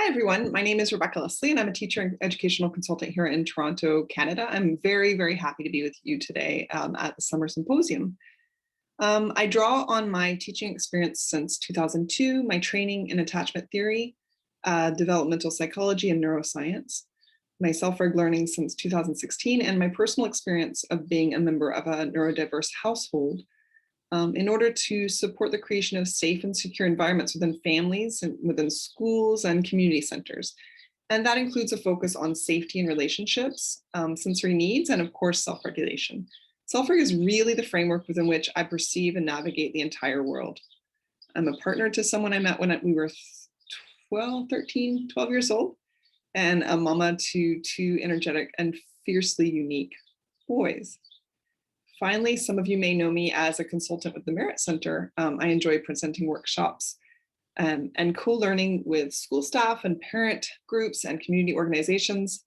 Hi, everyone. My name is Rebecca Leslie, and I'm a teacher and educational consultant here in Toronto, Canada. I'm very, very happy to be with you today at the Summer Symposium. I draw on my teaching experience since 2002, my training in attachment theory, developmental psychology, and neuroscience, my self-reg learning since 2016, and my personal experience of being a member of a neurodiverse household in order to support the creation of safe and secure environments within families and within schools and community centers. And that includes a focus on safety and relationships, sensory needs, and of course, self-regulation. Self-reg is really the framework within which I perceive and navigate the entire world. I'm a partner to someone I met when we were 12 years old, and a mama to two energetic and fiercely unique boys. Finally, some of you may know me as a consultant with the Merit Center. I enjoy presenting workshops and co-learning with school staff and parent groups and community organizations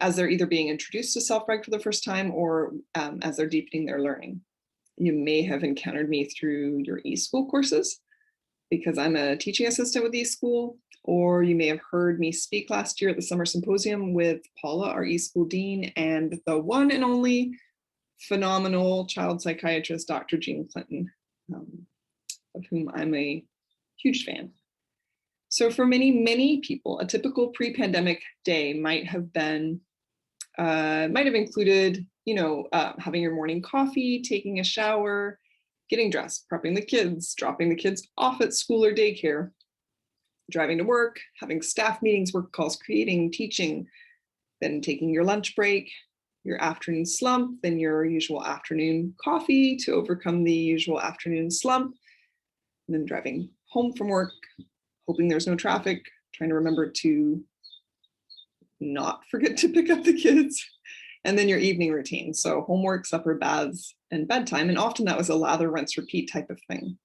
as they're either being introduced to self-reg for the first time or as they're deepening their learning. You may have encountered me through your eSchool courses because I'm a teaching assistant with eSchool, or you may have heard me speak last year at the Summer Symposium with Paula, our eSchool dean, and the one and only phenomenal child psychiatrist, Dr. Jean Clinton, of whom I'm a huge fan. So for many, many people, a typical pre-pandemic day might have included, having your morning coffee, taking a shower, getting dressed, prepping the kids, dropping the kids off at school or daycare, driving to work, having staff meetings, work calls, creating, teaching, then taking your lunch break, your afternoon slump, then your usual afternoon coffee to overcome the usual afternoon slump, and then driving home from work, hoping there's no traffic, trying to remember to not forget to pick up the kids, and then your evening routine. So homework, supper, baths, and bedtime. And often that was a lather, rinse, repeat type of thing.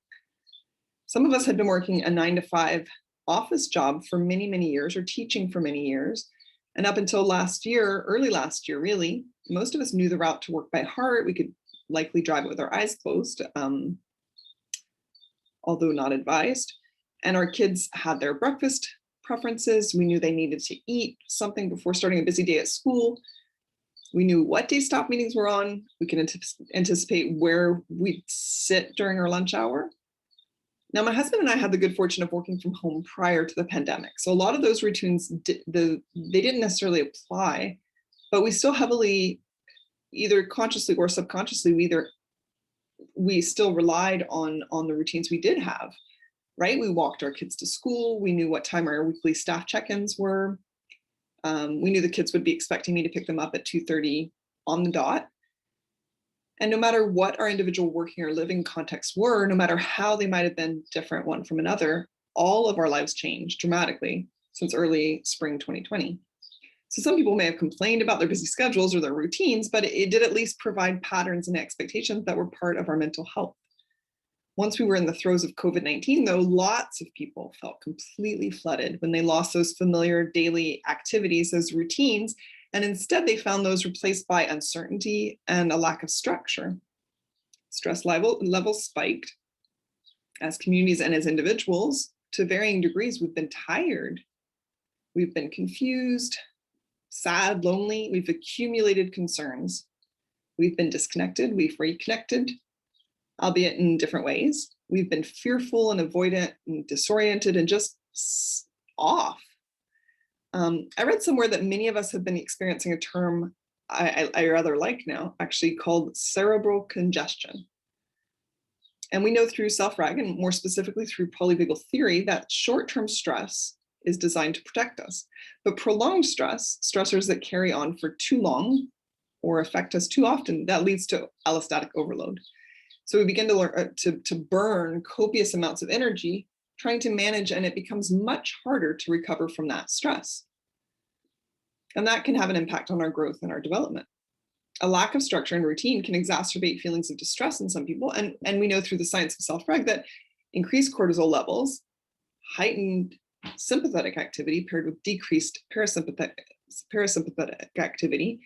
Some of us had been working a 9-to-5 office job for many, many years, or teaching for many years. And up until last year, early last year, really, most of us knew the route to work by heart. We could likely drive it with our eyes closed, although not advised. And our kids had their breakfast preferences. We knew they needed to eat something before starting a busy day at school. We knew what day stop meetings were on. We could anticipate where we'd sit during our lunch hour. Now, my husband and I had the good fortune of working from home prior to the pandemic. So a lot of those routines, they didn't necessarily apply, but we still heavily, either consciously or subconsciously, we still relied on the routines we did have, right? We walked our kids to school. We knew what time our weekly staff check-ins were. We knew the kids would be expecting me to pick them up at 2:30 on the dot. And no matter what our individual working or living contexts were, no matter how they might have been different one from another, all of our lives changed dramatically since early spring 2020. So some people may have complained about their busy schedules or their routines, but it did at least provide patterns and expectations that were part of our mental health. Once we were in the throes of COVID-19, though, lots of people felt completely flooded when they lost those familiar daily activities, those routines, and instead they found those replaced by uncertainty and a lack of structure. Stress levels spiked as communities and as individuals. To varying degrees, we've been tired, we've been confused, sad, lonely, we've accumulated concerns, we've been disconnected, we've reconnected, albeit in different ways. We've been fearful and avoidant and disoriented and just off. I read somewhere that many of us have been experiencing a term I rather like now, actually called cerebral congestion. And we know through self-reg, and more specifically through polyvagal theory, that short-term stress is designed to protect us. But prolonged stress, stressors that carry on for too long or affect us too often, that leads to allostatic overload. So we begin to learn to burn copious amounts of energy trying to manage, and it becomes much harder to recover from that stress. And that can have an impact on our growth and our development. A lack of structure and routine can exacerbate feelings of distress in some people. And we know through the science of self-reg that increased cortisol levels, heightened sympathetic activity paired with decreased parasympathetic activity,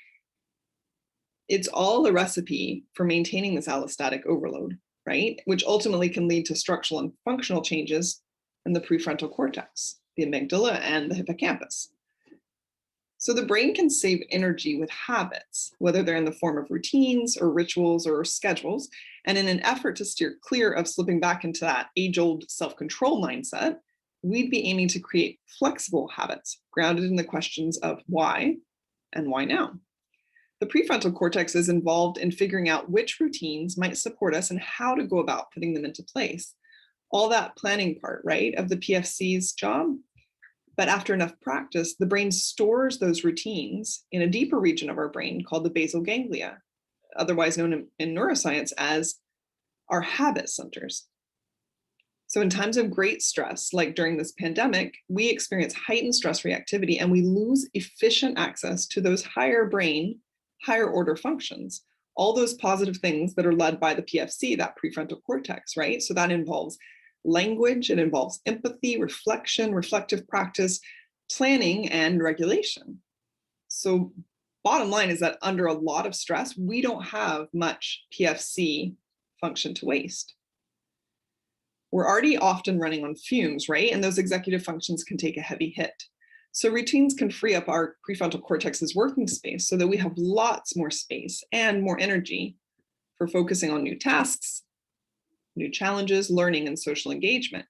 it's all a recipe for maintaining this allostatic overload, right? Which ultimately can lead to structural and functional changes in the prefrontal cortex. the amygdala, and the hippocampus. So the brain can save energy with habits, whether they're in the form of routines or rituals or schedules. And in an effort to steer clear of slipping back into that age-old self-control mindset, we'd be aiming to create flexible habits grounded in the questions of why and why now. The prefrontal cortex is involved in figuring out which routines might support us and how to go about putting them into place. All that planning part, right, of the PFC's job. But after enough practice, the brain stores those routines in a deeper region of our brain called the basal ganglia, otherwise known in neuroscience as our habit centers. So in times of great stress, like during this pandemic, we experience heightened stress reactivity and we lose efficient access to those higher brain, higher order functions, all those positive things that are led by the PFC, that prefrontal cortex, right? So that involves language, it involves empathy, reflection, reflective practice, planning, and regulation. So bottom line is that under a lot of stress, we don't have much PFC function to waste. We're already often running on fumes, right? And those executive functions can take a heavy hit. So routines can free up our prefrontal cortex's working space so that we have lots more space and more energy for focusing on new tasks, new challenges, learning, and social engagement.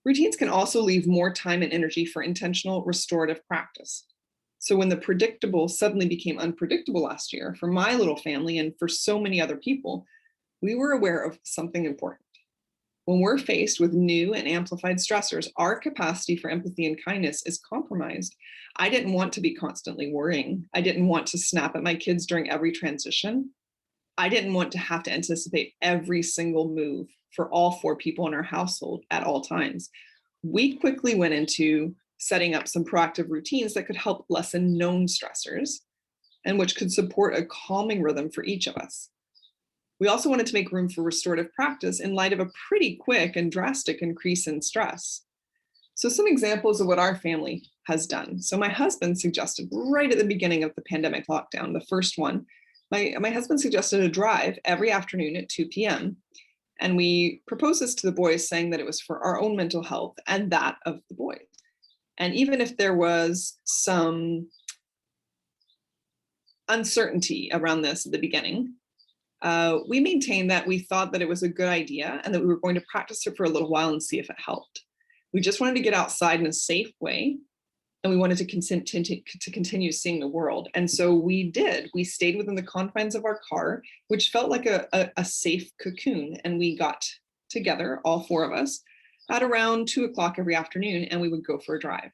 Routines can also leave more time and energy for intentional restorative practice. So when the predictable suddenly became unpredictable last year for my little family and for so many other people, we were aware of something important. When we're faced with new and amplified stressors, our capacity for empathy and kindness is compromised. I didn't want to be constantly worrying. I didn't want to snap at my kids during every transition. I didn't want to have to anticipate every single move for all 4 people in our household at all times. We quickly went into setting up some proactive routines that could help lessen known stressors and which could support a calming rhythm for each of us. We also wanted to make room for restorative practice in light of a pretty quick and drastic increase in stress. So some examples of what our family has done. So my husband suggested right at the beginning of the pandemic lockdown, the first one, my husband suggested a drive every afternoon at 2 p.m. And we proposed this to the boys, saying that it was for our own mental health and that of the boys. And even if there was some uncertainty around this at the beginning, we maintained that we thought that it was a good idea and that we were going to practice it for a little while and see if it helped. We just wanted to get outside in a safe way, and we wanted to continue seeing the world. And so we did. We stayed within the confines of our car, which felt like a safe cocoon. And we got together, all 4 of us, at around 2 o'clock every afternoon, and we would go for a drive.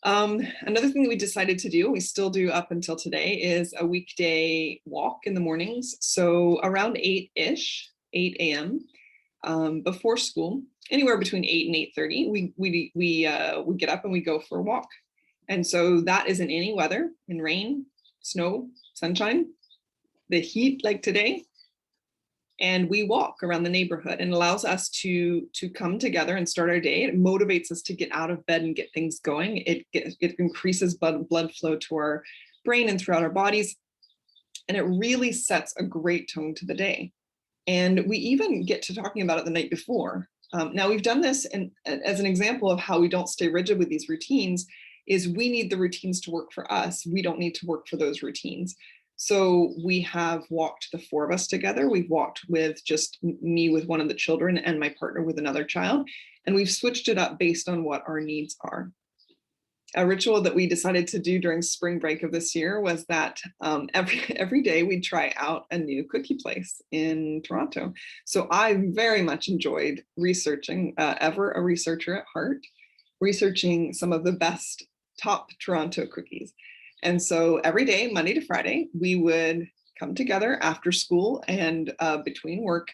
Another thing that we decided to do, we still do up until today, is a weekday walk in the mornings. So around 8-ish, 8 a.m., before school, anywhere between 8 and 8:30, we get up and we go for a walk. And so that is in any weather, in rain, snow, sunshine, the heat like today. And we walk around the neighborhood, and allows us to come together and start our day. It motivates us to get out of bed and get things going. It increases blood flow to our brain and throughout our bodies. And it really sets a great tone to the day. And we even get to talking about it the night before. Now we've done this as an example of how we don't stay rigid with these routines. Is we need the routines to work for us. We don't need to work for those routines. So we have walked, the 4 of us together. We've walked with just me with one of the children and my partner with another child. And we've switched it up based on what our needs are. A ritual that we decided to do during spring break of this year was that every day we'd try out a new cookie place in Toronto. So I very much enjoyed researching, ever a researcher at heart, researching some of the best top Toronto cookies. And so every day, Monday to Friday, we would come together after school and between work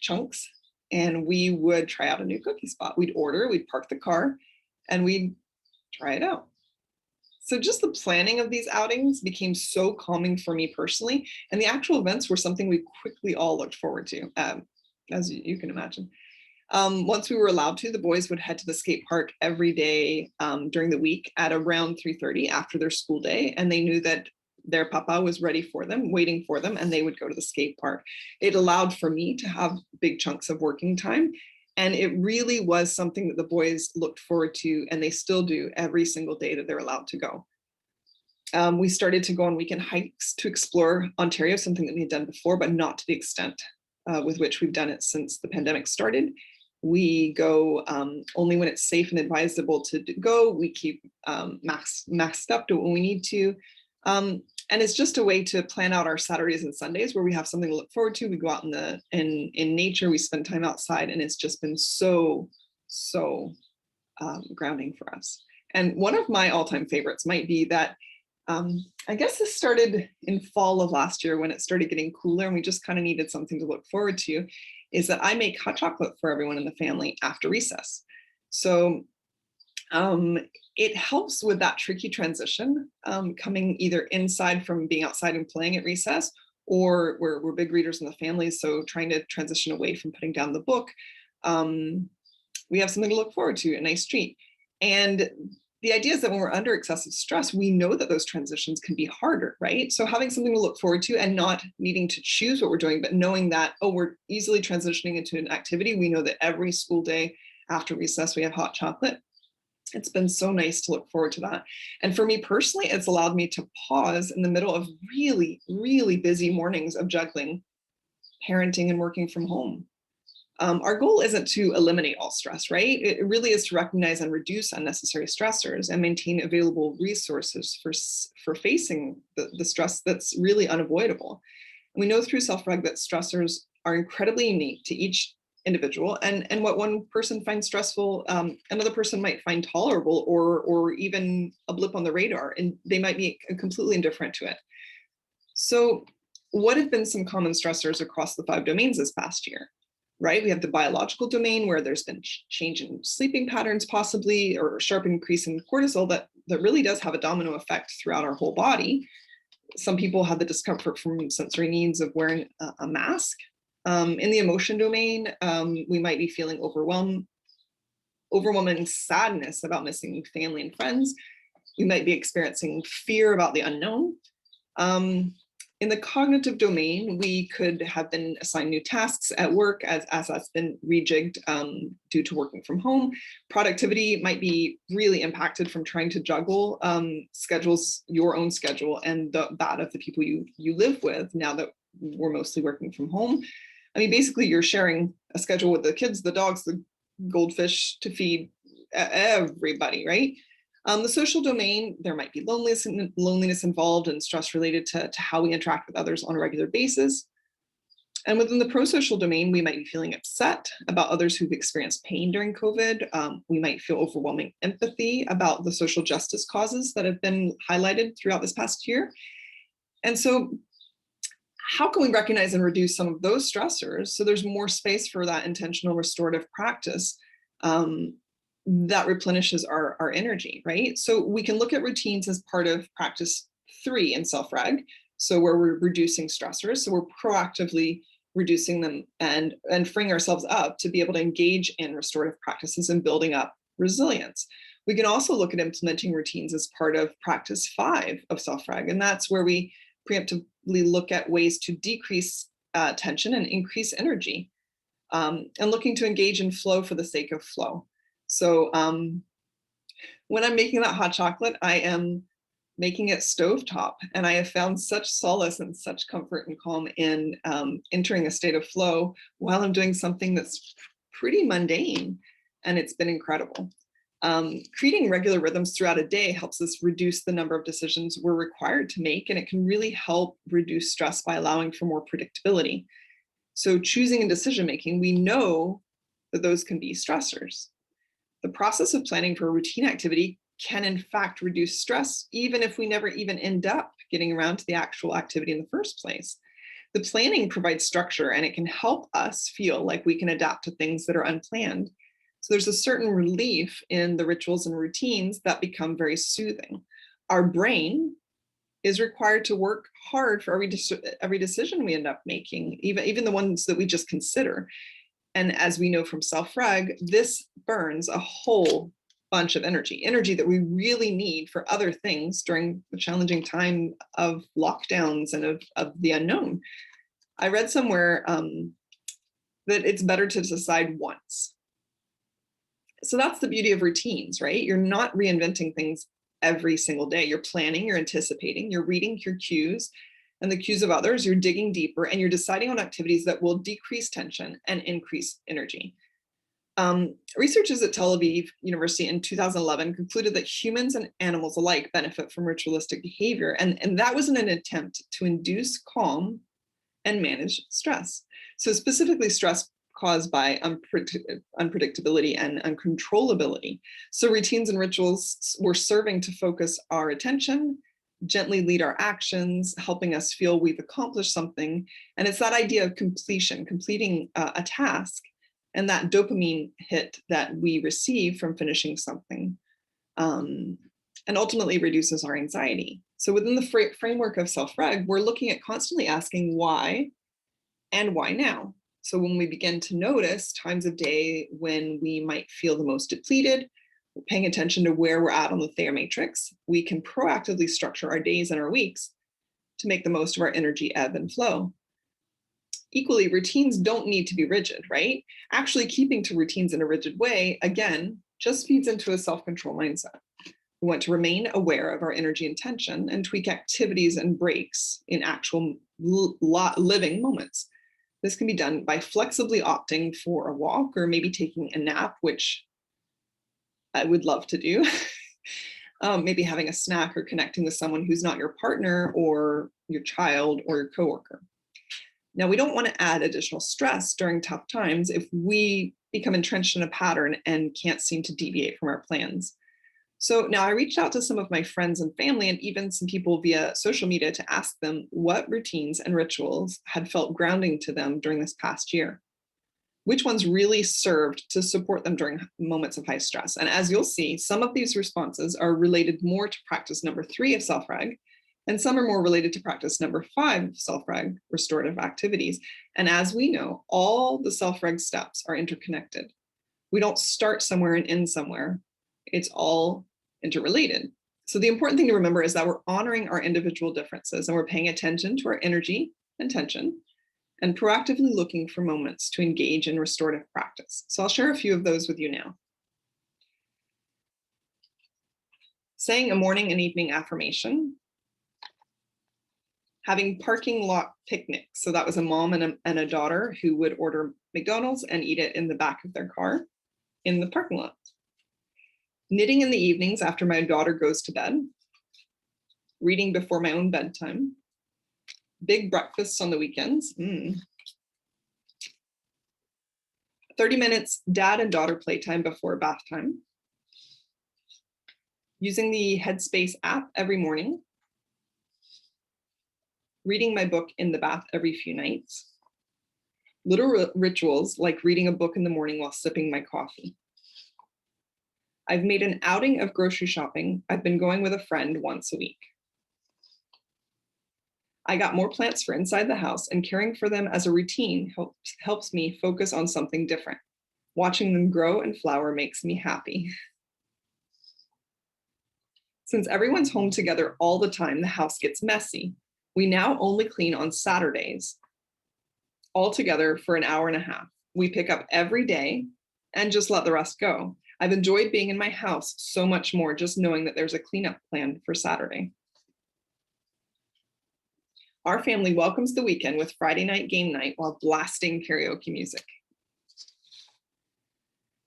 chunks, and we would try out a new cookie spot. We'd order, we'd park the car, and we'd try it out. So just the planning of these outings became so calming for me personally, and the actual events were something we quickly all looked forward to, as you can imagine. Once we were allowed to, the boys would head to the skate park every day during the week at around 3:30 after their school day, and they knew that their papa was ready for them, waiting for them, and they would go to the skate park. It allowed for me to have big chunks of working time, And it really was something that the boys looked forward to, and they still do every single day that they're allowed to go. We started to go on weekend hikes to explore Ontario, something that we had done before, but not to the extent with which we've done it since the pandemic started. We go only when it's safe and advisable to go. We keep maxed up to when we need to. And it's just a way to plan out our Saturdays and Sundays where we have something to look forward to. We go out in nature, we spend time outside, and it's just been so grounding for us. And one of my all-time favorites might be that I guess this started in fall of last year when it started getting cooler and we just kind of needed something to look forward to, is that I make hot chocolate for everyone in the family after recess. So it helps with that tricky transition, coming either inside from being outside and playing at recess, or we're big readers in the family, so trying to transition away from putting down the book. We have something to look forward to, a nice treat. And the idea is that when we're under excessive stress, we know that those transitions can be harder, right? So having something to look forward to and not needing to choose what we're doing, but knowing that, oh, we're easily transitioning into an activity. We know that every school day after recess, we have hot chocolate. It's been so nice to look forward to that. And for me personally, it's allowed me to pause in the middle of really, really busy mornings of juggling parenting and working from home. Our goal isn't to eliminate all stress, right? It really is to recognize and reduce unnecessary stressors and maintain available resources for facing the stress that's really unavoidable. And we know through Self-Reg that stressors are incredibly unique to each individual, and what one person finds stressful, another person might find tolerable or even a blip on the radar, and they might be completely indifferent to it. So what have been some common stressors across the 5 domains this past year? Right? We have the biological domain where there's been change in sleeping patterns possibly, or sharp increase in cortisol that really does have a domino effect throughout our whole body. Some people have the discomfort from sensory needs of wearing a mask. In the emotion domain, we might be feeling overwhelming sadness about missing family and friends. We might be experiencing fear about the unknown. In the cognitive domain, we could have been assigned new tasks at work as that's been rejigged due to working from home. Productivity might be really impacted from trying to juggle schedules, your own schedule, and that of the people you live with now that we're mostly working from home. I mean, basically, you're sharing a schedule with the kids, the dogs, the goldfish to feed everybody, right? The social domain, there might be loneliness involved and stress related to how we interact with others on a regular basis. And within the pro-social domain, we might be feeling upset about others who've experienced pain during COVID. We might feel overwhelming empathy about the social justice causes that have been highlighted throughout this past year. And so how can we recognize and reduce some of those stressors so there's more space for that intentional restorative practice that replenishes our energy, right? So we can look at routines as part of practice 3 in Self-Reg. So where we're reducing stressors, so we're proactively reducing them and freeing ourselves up to be able to engage in restorative practices and building up resilience. We can also look at implementing routines as part of practice 5 of Self-Reg, and that's where we preemptively look at ways to decrease tension and increase energy, and looking to engage in flow for the sake of flow. So when I'm making that hot chocolate, I am making it stovetop, and I have found such solace and such comfort and calm in entering a state of flow while I'm doing something that's pretty mundane, and it's been incredible. Creating regular rhythms throughout a day helps us reduce the number of decisions we're required to make, and it can really help reduce stress by allowing for more predictability. So choosing and decision-making, we know that those can be stressors. The process of planning for a routine activity can in fact reduce stress, even if we never even end up getting around to the actual activity in the first place. The planning provides structure, and it can help us feel like we can adapt to things that are unplanned. So there's a certain relief in the rituals and routines that become very soothing. Our brain is required to work hard for every decision we end up making, even the ones that we just consider. And as we know from Self-Reg, this burns a whole bunch of energy that we really need for other things during the challenging time of lockdowns and of the unknown. I read somewhere that it's better to decide once So that's the beauty of routines, right? You're not reinventing things every single day. You're planning, you're anticipating, you're reading your cues and the cues of others, you're digging deeper, and you're deciding on activities that will decrease tension and increase energy. Researchers at Tel Aviv University in 2011 concluded that humans and animals alike benefit from ritualistic behavior. And that was in an attempt to induce calm and manage stress. So specifically stress caused by unpredictability and uncontrollability. So routines and rituals were serving to focus our attention, gently lead our actions, helping us feel we've accomplished something. And it's that idea of completion, completing a task, and that dopamine hit that we receive from finishing something, and ultimately reduces our anxiety. So within the framework of self-reg, we're looking at constantly asking why and why now. So when we begin to notice times of day when we might feel the most depleted, paying attention to where we're at on the Thayer matrix, we can proactively structure our days and our weeks to make the most of our energy ebb and flow. Equally, routines don't need to be rigid, right? Actually, keeping to routines in a rigid way, again, just feeds into a self-control mindset. We want to remain aware of our energy and tension and tweak activities and breaks in actual living moments. This can be done by flexibly opting for a walk or maybe taking a nap, which I would love to do. Maybe having a snack or connecting with someone who's not your partner or your child or your coworker. Now, we don't want to add additional stress during tough times if we become entrenched in a pattern and can't seem to deviate from our plans. So now I reached out to some of my friends and family and even some people via social media to ask them what routines and rituals had felt grounding to them during this past year. Which ones really served to support them during moments of high stress? And as you'll see, some of these responses are related more to practice number 3 of self-reg, and some are more related to practice number 5 of self-reg, restorative activities. And as we know, all the self-reg steps are interconnected. We don't start somewhere and end somewhere. It's all interrelated. So the important thing to remember is that we're honoring our individual differences and we're paying attention to our energy and tension and proactively looking for moments to engage in restorative practice. So I'll share a few of those with you now. Saying a morning and evening affirmation. Having parking lot picnics. So that was a mom and a daughter who would order McDonald's and eat it in the back of their car in the parking lot. Knitting in the evenings after my daughter goes to bed. Reading before my own bedtime. Big breakfasts on the weekends. 30 minutes dad and daughter playtime before bath time. Using the Headspace app every morning. Reading my book in the bath every few nights. Little rituals like reading a book in the morning while sipping my coffee. I've made an outing of grocery shopping. I've been going with a friend once a week. I got more plants for inside the house, and caring for them as a routine helps me focus on something different. Watching them grow and flower makes me happy. Since everyone's home together all the time, the house gets messy. We now only clean on Saturdays, all together for an hour and a half. We pick up every day and just let the rest go. I've enjoyed being in my house so much more just knowing that there's a cleanup plan for Saturday. Our family welcomes the weekend with Friday night game night while blasting karaoke music.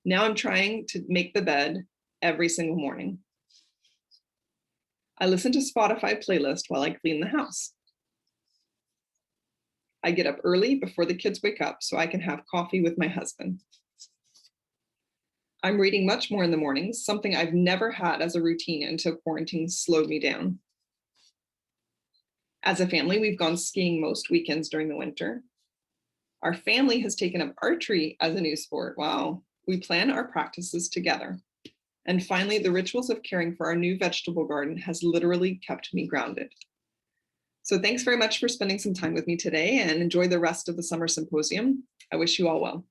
Now I'm trying to make the bed every single morning. I listen to Spotify playlist while I clean the house. I get up early before the kids wake up so I can have coffee with my husband. I'm reading much more in the mornings, something I've never had as a routine until quarantine slowed me down. As a family, we've gone skiing most weekends during the winter. Our family has taken up archery as a new sport. Wow. We plan our practices together. And finally, the rituals of caring for our new vegetable garden has literally kept me grounded. So thanks very much for spending some time with me today, and enjoy the rest of the summer symposium. I wish you all well.